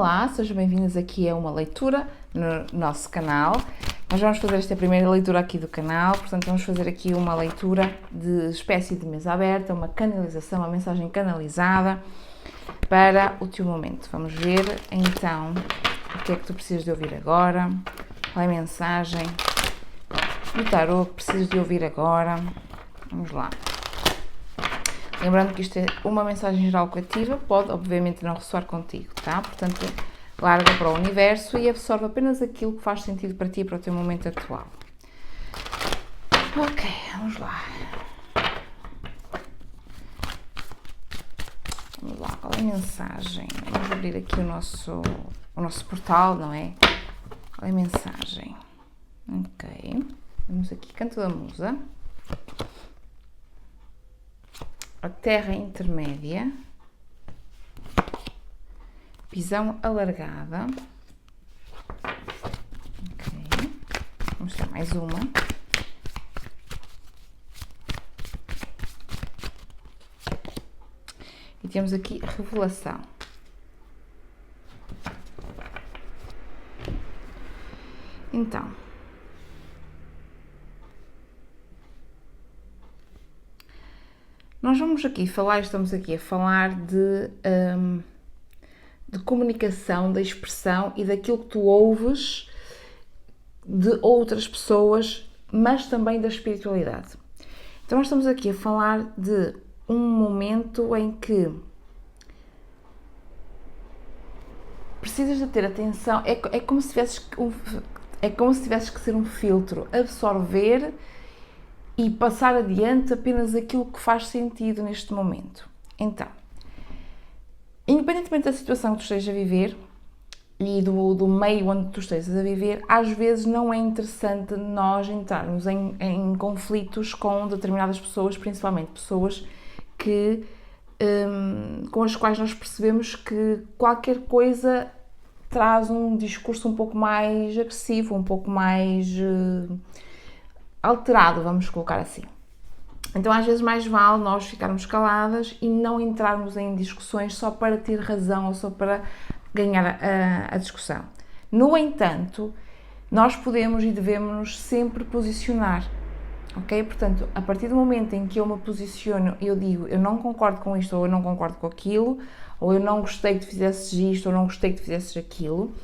Olá, sejam bem-vindos aqui a uma leitura no nosso canal. Nós vamos fazer esta primeira leitura aqui do canal, portanto vamos fazer aqui uma leitura de espécie de mesa aberta, uma canalização, uma mensagem canalizada para o teu momento. Vamos ver então o que é que tu precisas de ouvir agora, qual é a mensagem do tarô que precisas de ouvir agora. Vamos lá. Lembrando que isto é uma mensagem geral coletiva, pode obviamente não ressoar contigo, tá? Portanto, larga para o universo e absorve apenas aquilo que faz sentido para ti e para o teu momento atual. Ok, vamos lá. Vamos lá, qual é a mensagem? Vamos abrir aqui o nosso portal, não é? Qual é a mensagem? Ok, vamos aqui, Canto da Musa. A Terra Intermédia, Visão Alargada, ok, vamos ter mais uma, e temos aqui Revelação. Então, nós vamos aqui falar, estamos aqui a falar de comunicação, da expressão e daquilo que tu ouves de outras pessoas, mas também da espiritualidade. Então nós estamos aqui a falar de um momento em que precisas de ter atenção, é como se tivesses que ser um filtro, absorver e passar adiante apenas aquilo que faz sentido neste momento. Então, independentemente da situação que tu estejas a viver e do meio onde tu estejas a viver, às vezes não é interessante nós entrarmos em conflitos com determinadas pessoas, principalmente pessoas que, com as quais nós percebemos que qualquer coisa traz um discurso um pouco mais agressivo, um pouco mais alterado, vamos colocar assim. Então às vezes mais vale nós ficarmos caladas e não entrarmos em discussões só para ter razão ou só para ganhar a discussão. No entanto, nós podemos e devemos nos sempre posicionar, ok? Portanto, a partir do momento em que eu me posiciono, eu digo, eu não concordo com isto ou eu não concordo com aquilo, ou eu não gostei que tu fizesses isto ou não gostei que tu fizesses aquilo,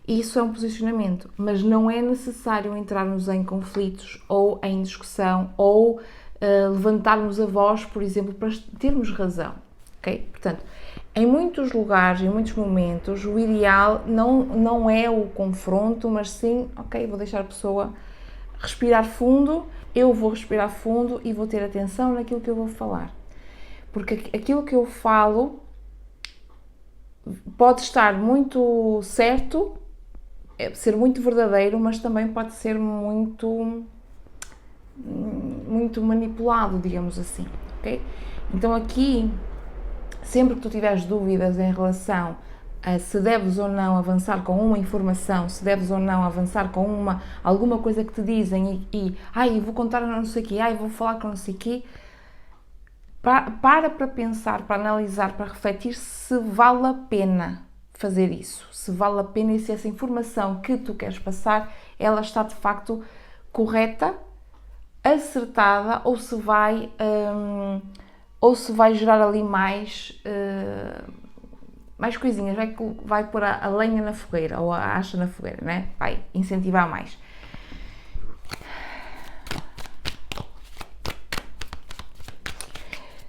isso é um posicionamento, mas não é necessário entrarmos em conflitos ou em discussão ou levantarmos a voz, por exemplo, para termos razão, ok? Portanto, em muitos lugares, em muitos momentos, o ideal não é o confronto, mas sim, ok, vou deixar a pessoa respirar fundo, eu vou respirar fundo e vou ter atenção naquilo que eu vou falar. Porque aquilo que eu falo pode estar muito certo, ser muito verdadeiro, mas também pode ser muito manipulado, digamos assim, ok? Então aqui, sempre que tu tiveres dúvidas em relação a se deves ou não avançar com uma informação, se deves ou não avançar com alguma coisa que te dizem e vou contar não sei o quê, vou falar com não sei o quê, para pensar, para analisar, para refletir se vale a pena fazer isso, se vale a pena e se essa informação que tu queres passar, ela está de facto correta, acertada, ou se vai gerar ali mais coisinhas, vai pôr a lenha na fogueira, ou a acha na fogueira, né? Vai incentivar mais.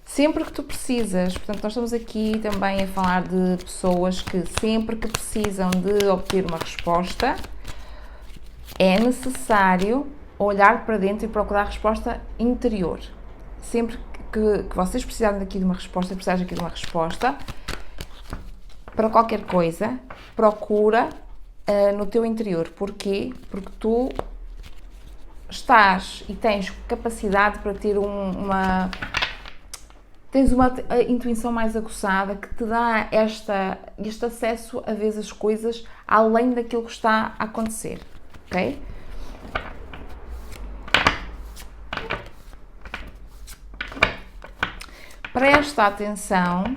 Sempre que tu precisas, portanto nós estamos aqui também a falar de pessoas que sempre que precisam de obter uma resposta, é necessário olhar para dentro e procurar a resposta interior. Sempre que vocês precisarem aqui de uma resposta, para qualquer coisa, procura no teu interior. Porquê? Porque tu estás e tens capacidade para ter tens uma intuição mais aguçada que te dá este acesso a ver as coisas além daquilo que está a acontecer, ok? Presta atenção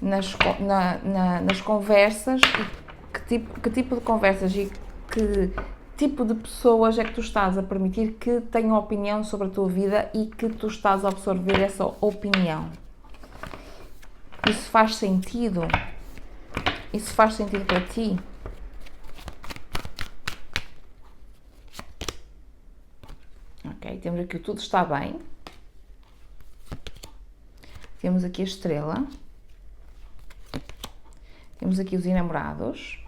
nas conversas e que tipo de conversas e que tipo de pessoas é que tu estás a permitir que tenham opinião sobre a tua vida e que tu estás a absorver essa opinião. Isso faz sentido? Isso faz sentido para ti? Ok, temos aqui o tudo está bem. Temos aqui a estrela. Temos aqui os enamorados.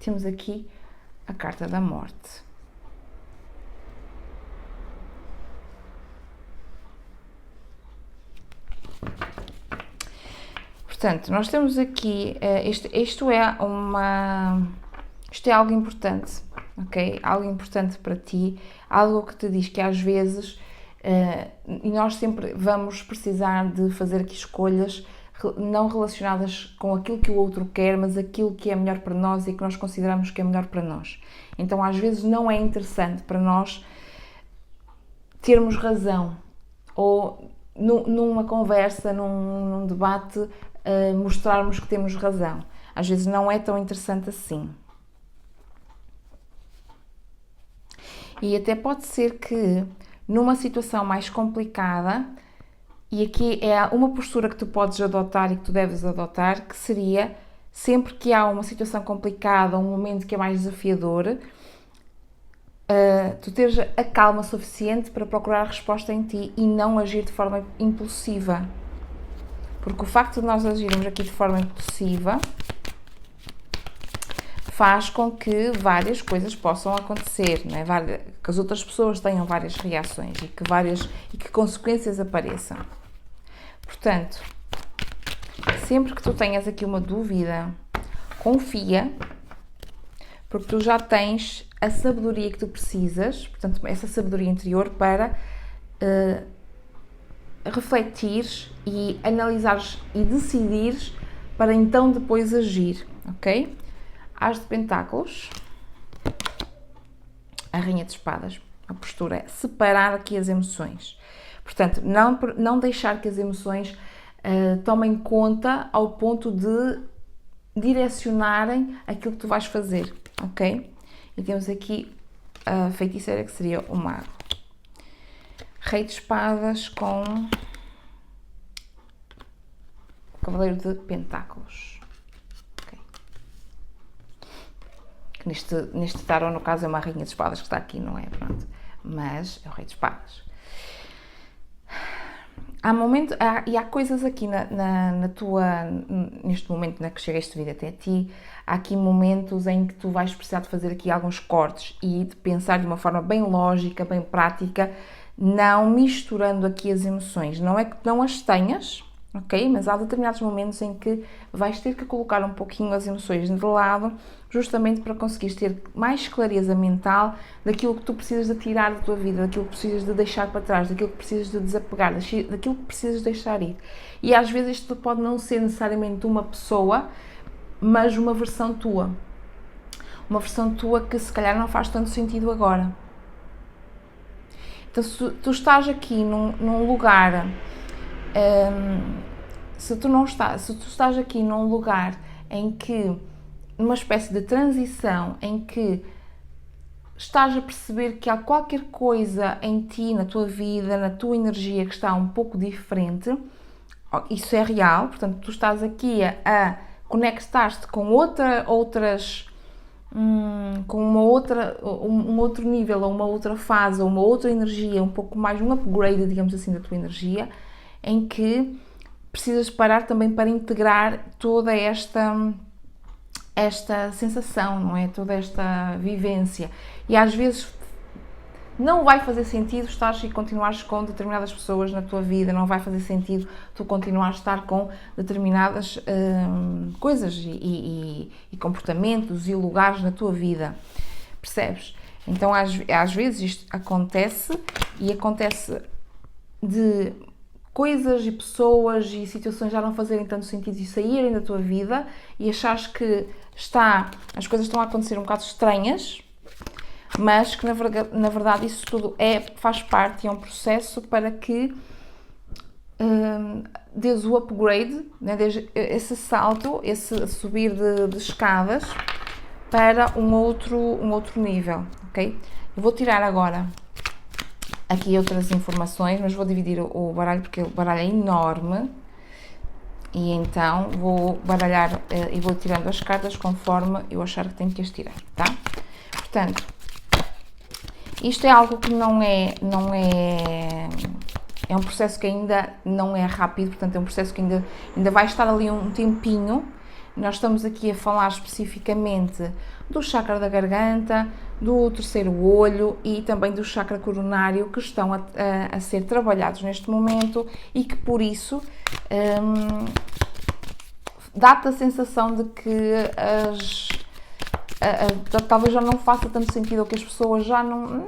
Temos aqui a carta da morte. Portanto, nós temos aqui, isto é algo importante, ok? Algo importante para ti, algo que te diz que às vezes, e nós sempre vamos precisar de fazer aqui escolhas não relacionadas com aquilo que o outro quer, mas aquilo que é melhor para nós e que nós consideramos que é melhor para nós. Então, às vezes não é interessante para nós termos razão ou numa conversa, num debate, mostrarmos que temos razão. Às vezes não é tão interessante assim. E até pode ser que numa situação mais complicada, e aqui é uma postura que tu podes adotar e que tu deves adotar, que seria sempre que há uma situação complicada, um momento que é mais desafiador, tu teres a calma suficiente para procurar a resposta em ti e não agir de forma impulsiva. Porque o facto de nós agirmos aqui de forma impulsiva faz com que várias coisas possam acontecer, não é? Que as outras pessoas tenham várias reações e que consequências apareçam. Portanto, sempre que tu tenhas aqui uma dúvida, confia, porque tu já tens a sabedoria que tu precisas, portanto, essa sabedoria interior para refletires e analisares e decidires para então depois agir, ok? As de Pentáculos, a Rainha de Espadas, a postura é separar aqui as emoções. Portanto, não deixar que as emoções tomem conta ao ponto de direcionarem aquilo que tu vais fazer, ok? E temos aqui a feiticeira, que seria o mago. Rei de Espadas com o Cavaleiro de Pentáculos. Okay. Que neste tarot, no caso, é uma Rainha de Espadas que está aqui, não é? Pronto. Mas é o Rei de Espadas. Há coisas aqui neste momento que chega este vídeo até ti, há aqui momentos em que tu vais precisar de fazer aqui alguns cortes e de pensar de uma forma bem lógica, bem prática, não misturando aqui as emoções. Não é que não as tenhas, ok? Mas há determinados momentos em que vais ter que colocar um pouquinho as emoções de lado, justamente para conseguires ter mais clareza mental daquilo que tu precisas de tirar da tua vida, daquilo que precisas de deixar para trás, daquilo que precisas de desapegar, daquilo que precisas de deixar ir. E às vezes isto pode não ser necessariamente uma pessoa, mas uma versão tua. Uma versão tua que se calhar não faz tanto sentido agora. Então, se tu estás aqui num lugar, se tu estás aqui num lugar em que, numa espécie de transição, em que estás a perceber que há qualquer coisa em ti, na tua vida, na tua energia que está um pouco diferente, isso é real, portanto, tu estás aqui a conectar-te com um outro nível, ou uma outra fase, ou uma outra energia, um pouco mais um upgrade, digamos assim, da tua energia, em que precisas parar também para integrar toda esta sensação, não é? Toda esta vivência. E às vezes não vai fazer sentido estares e continuares com determinadas pessoas na tua vida, não vai fazer sentido tu continuares a estar com determinadas coisas e comportamentos e lugares na tua vida, percebes? Então às vezes isto acontece, e acontece de coisas e pessoas e situações já não fazerem tanto sentido e saírem da tua vida e achares que as coisas estão a acontecer um bocado estranhas, mas que na verdade isso tudo faz parte, é um processo para que dês o upgrade, né, esse salto, esse subir de escadas para um outro nível, ok? Eu vou tirar agora aqui outras informações, mas vou dividir o baralho porque o baralho é enorme e então vou baralhar e vou tirando as cartas conforme eu achar que tenho que as tirar, tá? Portanto, isto é algo que não é um processo que ainda não é rápido, portanto é um processo que ainda vai estar ali um tempinho. Nós estamos aqui a falar especificamente do chakra da garganta, do terceiro olho e também do chakra coronário, que estão a ser trabalhados neste momento e que por isso dá-te a sensação de que talvez já não faça tanto sentido, ou que as pessoas já não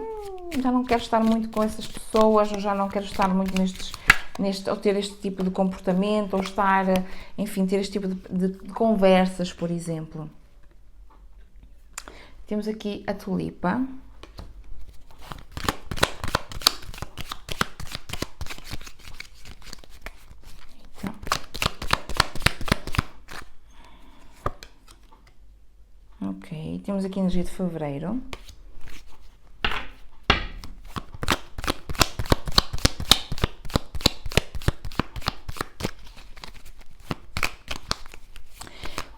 quero estar muito com essas pessoas, ou já não quero estar muito ou ter este tipo de comportamento, ou estar, enfim, ter este tipo de conversas, por exemplo. Temos aqui a tulipa. Então. Ok, temos aqui a energia de fevereiro.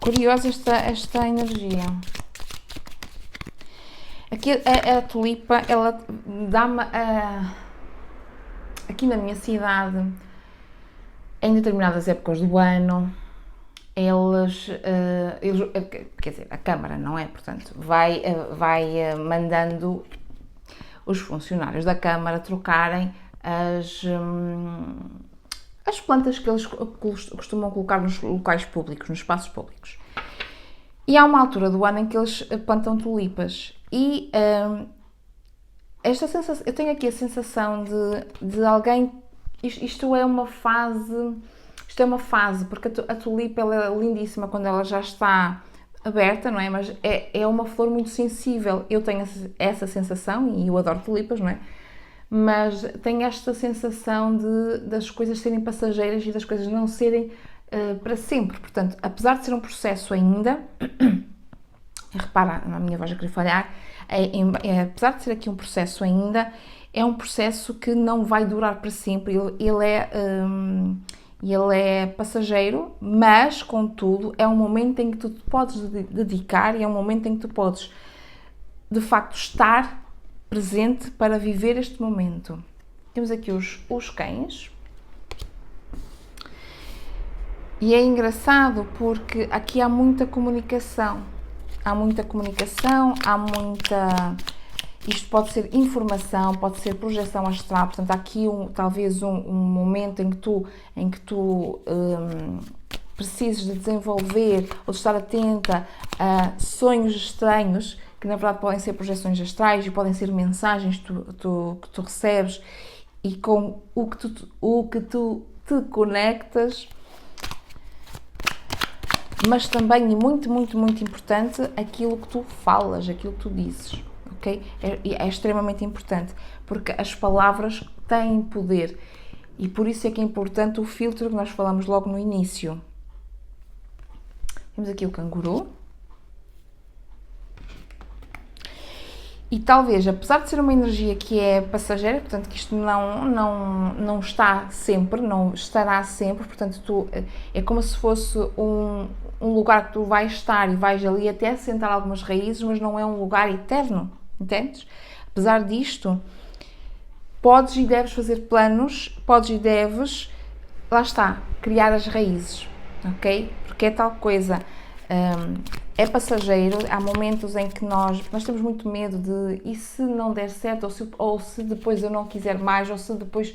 Curiosa esta energia. Aqui a tulipa, ela dá-me aqui na minha cidade, em determinadas épocas do ano, eles quer dizer, a Câmara, não é? Portanto, vai mandando os funcionários da Câmara trocarem as plantas que eles costumam colocar nos locais públicos, nos espaços públicos. E há uma altura do ano em que eles plantam tulipas. E esta sensação, eu tenho aqui a sensação de alguém. Isto é uma fase. Isto é uma fase, porque a tulipa ela é lindíssima quando ela já está aberta, não é? Mas é uma flor muito sensível. Eu tenho essa sensação, e eu adoro tulipas, não é? Mas tenho esta sensação das coisas serem passageiras e das coisas não serem para sempre. Portanto, apesar de ser um processo ainda, repara, a minha voz a querer falhar, apesar de ser aqui um processo ainda, é um processo que não vai durar para sempre. Ele é passageiro, mas, contudo, é um momento em que tu te podes dedicar e é um momento em que tu podes, de facto, estar presente para viver este momento. Temos aqui os cães. E é engraçado porque aqui há muita comunicação. Isto pode ser informação, pode ser projeção astral, portanto há aqui talvez um momento em que tu precises de desenvolver ou de estar atenta a sonhos estranhos, que na verdade podem ser projeções astrais e podem ser mensagens que tu recebes e com o que tu te conectas, mas também, e muito, muito, muito importante, aquilo que tu falas, aquilo que tu dizes, ok? É extremamente importante, porque as palavras têm poder e por isso é que é importante o filtro que nós falamos logo no início. Temos aqui o canguru. E talvez, apesar de ser uma energia que é passageira, portanto que isto não está sempre, não estará sempre, portanto é como se fosse um lugar que tu vais estar e vais ali até assentar algumas raízes, mas não é um lugar eterno, entendes? Apesar disto, podes e deves fazer planos, podes e deves, lá está, criar as raízes, ok? Porque é tal coisa... é passageiro, há momentos em que nós temos muito medo de e se não der certo, ou se depois eu não quiser mais, ou se depois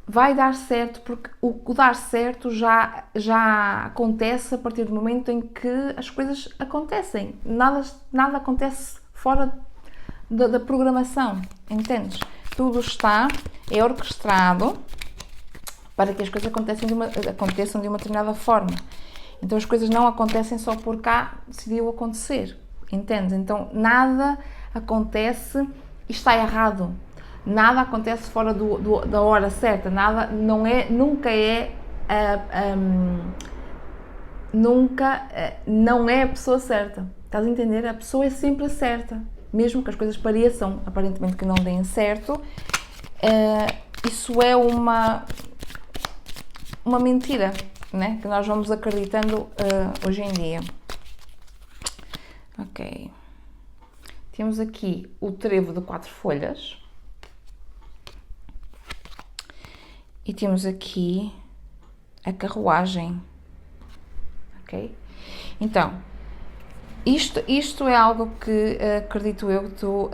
vai dar certo, porque o dar certo já acontece a partir do momento em que as coisas acontecem, nada acontece fora da programação, entendes? Tudo é orquestrado para que as coisas aconteçam de uma determinada forma. Então as coisas não acontecem só por cá decidiu acontecer, entende? Então nada acontece e está errado. Nada acontece fora da hora certa, nada, não é a pessoa certa. Estás a entender? A pessoa é sempre a certa. Mesmo que as coisas pareçam, aparentemente, que não deem certo, isso é uma mentira, né? Que nós vamos acreditando hoje em dia. Ok. Temos aqui o trevo de 4 folhas. E temos aqui a carruagem. Ok? Então, isto é algo que acredito eu que tu...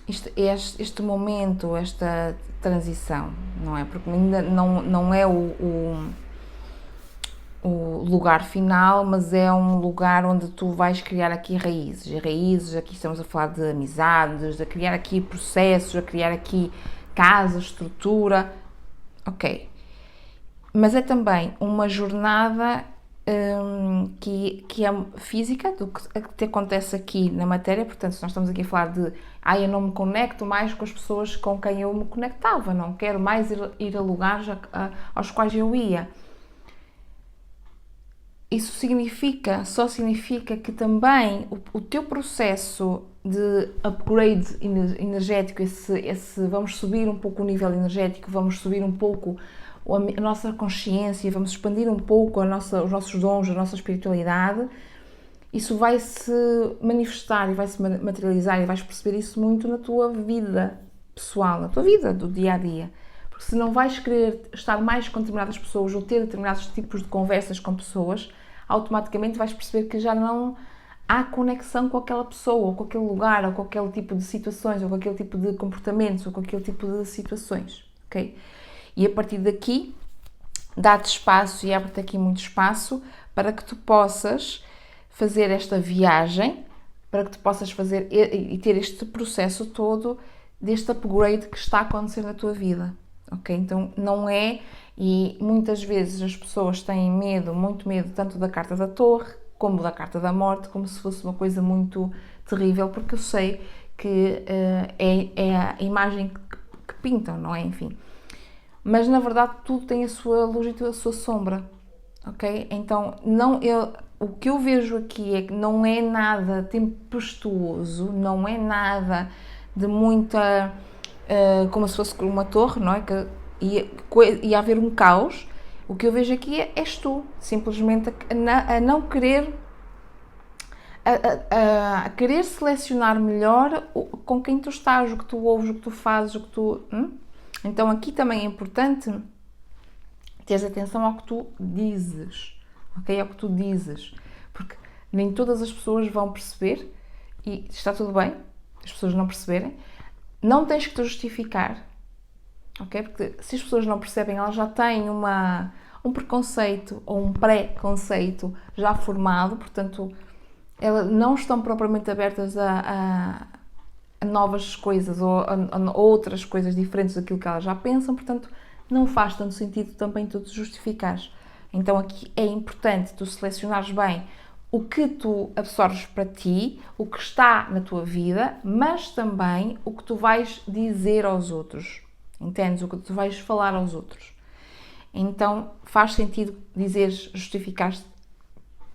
este momento, esta transição, não é? Porque ainda não é o lugar final, mas é um lugar onde tu vais criar aqui raízes, aqui estamos a falar de amizades, a criar aqui processos, a criar aqui casa, estrutura, ok. Mas é também uma jornada que é física, do que te acontece aqui na matéria, portanto, se nós estamos aqui a falar de eu não me conecto mais com as pessoas com quem eu me conectava, não quero mais ir a lugares aos quais eu ia. Isso só significa que também o teu processo de upgrade energético, vamos subir um pouco o nível energético, vamos subir um pouco a nossa consciência, vamos expandir um pouco os nossos dons, a nossa espiritualidade, isso vai se manifestar e vai se materializar e vais perceber isso muito na tua vida pessoal, na tua vida do dia a dia. Porque se não vais querer estar mais com determinadas pessoas ou ter determinados tipos de conversas com pessoas, automaticamente vais perceber que já não há conexão com aquela pessoa, ou com aquele lugar, ou com aquele tipo de situações, ou com aquele tipo de comportamentos, ou com aquele tipo de situações, ok? E a partir daqui, dá-te espaço e abre-te aqui muito espaço para que tu possas fazer esta viagem, para que tu possas fazer e ter este processo todo deste upgrade que está a acontecer na tua vida, ok? Então, não é... E muitas vezes as pessoas têm medo, muito medo, tanto da carta da torre, como da carta da morte, como se fosse uma coisa muito terrível, porque eu sei que é a imagem que pintam, não é? Enfim. Mas, na verdade, tudo tem a sua luz e a sua sombra, ok? Então, o que eu vejo aqui é que não é nada tempestuoso, não é nada de muita... como se fosse uma torre, não é? E haver um caos. O que eu vejo aqui és tu, simplesmente a não querer... A querer selecionar melhor com quem tu estás, o que tu ouves, o que tu fazes, o que tu... Então aqui também é importante teres atenção ao que tu dizes, ok? Ao que tu dizes, porque nem todas as pessoas vão perceber e está tudo bem, as pessoas não perceberem, não tens que te justificar, ok? Porque se as pessoas não percebem, elas já têm um preconceito ou um pré-conceito já formado, portanto, elas não estão propriamente abertas a novas coisas ou a outras coisas diferentes daquilo que elas já pensam, portanto, não faz tanto sentido também tu te justificares. Então aqui é importante tu selecionares bem o que tu absorves para ti, o que está na tua vida, mas também o que tu vais dizer aos outros. Entendes? O que tu vais falar aos outros. Então faz sentido dizeres, justificares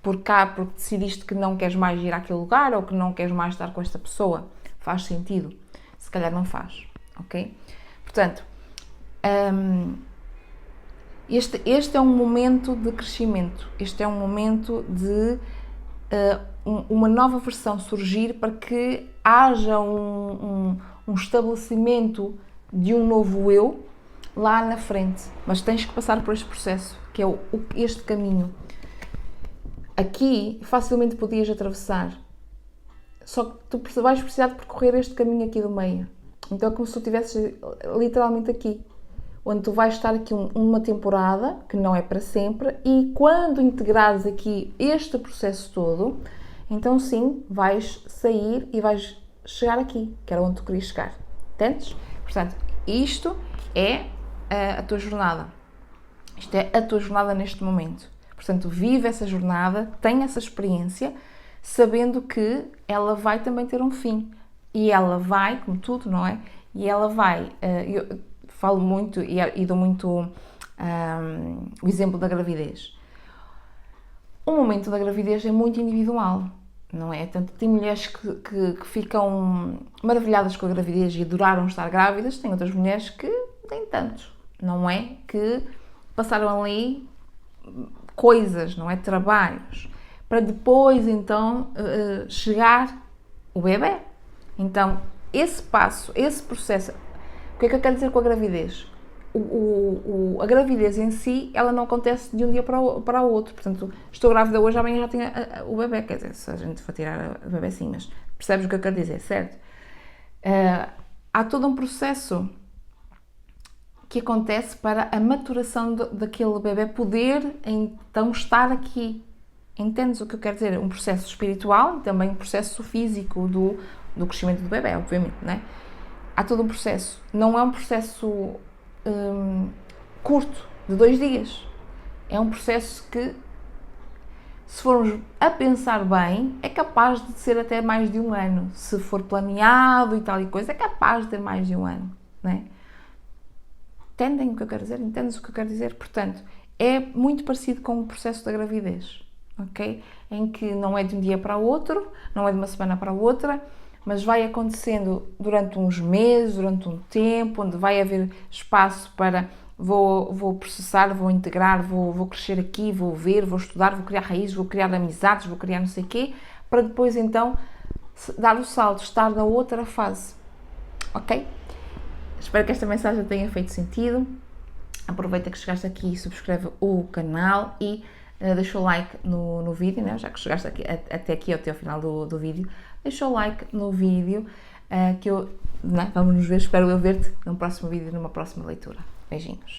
por cá porque decidiste que não queres mais ir àquele lugar ou que não queres mais estar com esta pessoa. Faz sentido? Se calhar não faz, ok? Portanto, este é um momento de crescimento, este é um momento de uma nova versão surgir para que haja um estabelecimento de um novo eu lá na frente. Mas tens que passar por este processo, que é este caminho. Aqui facilmente podias atravessar, só que tu vais precisar de percorrer este caminho aqui do meio. Então é como se tu estivesses literalmente aqui, onde tu vais estar aqui uma temporada, que não é para sempre, e quando integrares aqui este processo todo, então sim, vais sair e vais chegar aqui, que era onde tu querias chegar. Entendes? Portanto, isto é a tua jornada. Isto é a tua jornada neste momento. Portanto, vive essa jornada, tenha essa experiência, sabendo que ela vai também ter um fim. e ela vai, como tudo, não é? E ela vai, eu falo muito e dou muito o exemplo da gravidez. O momento da gravidez é muito individual, não é? Tanto tem mulheres que ficam maravilhadas com a gravidez e adoraram estar grávidas, tem outras mulheres que nem tanto, não é? Que passaram ali coisas, não é? Trabalhos, para depois então chegar o bebê. Então, esse passo, esse processo, o que é que eu quero dizer com a gravidez? A gravidez em si, ela não acontece de um dia para o outro. Portanto, estou grávida hoje, amanhã já tenho o bebê. Quer dizer, se a gente for tirar o bebê sim, mas percebes o que eu quero dizer, certo? Há todo um processo que acontece para a maturação daquele bebê poder então estar aqui. Entendes o que eu quero dizer? Um processo espiritual e também um processo físico do crescimento do bebê, obviamente, né? Há todo um processo. Não é um processo curto, de 2 dias. É um processo que, se formos a pensar bem, é capaz de ser até mais de 1 ano. Se for planeado e tal e coisa, é capaz de ter mais de 1 ano, né? Entendem o que eu quero dizer? Entendes o que eu quero dizer? Portanto, é muito parecido com o processo da gravidez, ok? Em que não é de um dia para o outro, não é de uma semana para a outra, mas vai acontecendo durante uns meses, durante um tempo, onde vai haver espaço para vou processar, vou integrar, vou crescer aqui, vou ver, vou estudar, vou criar raízes, vou criar amizades, vou criar não sei o quê, para depois então dar o salto, estar na outra fase, ok? Espero que esta mensagem tenha feito sentido. Aproveita que chegaste aqui e subscreve o canal e deixa o like no vídeo, né? Já que chegaste aqui, até aqui até ao final do vídeo, deixa o like no vídeo, que eu, né? Vamos nos ver, espero eu ver-te no próximo vídeo, numa próxima leitura. Beijinhos.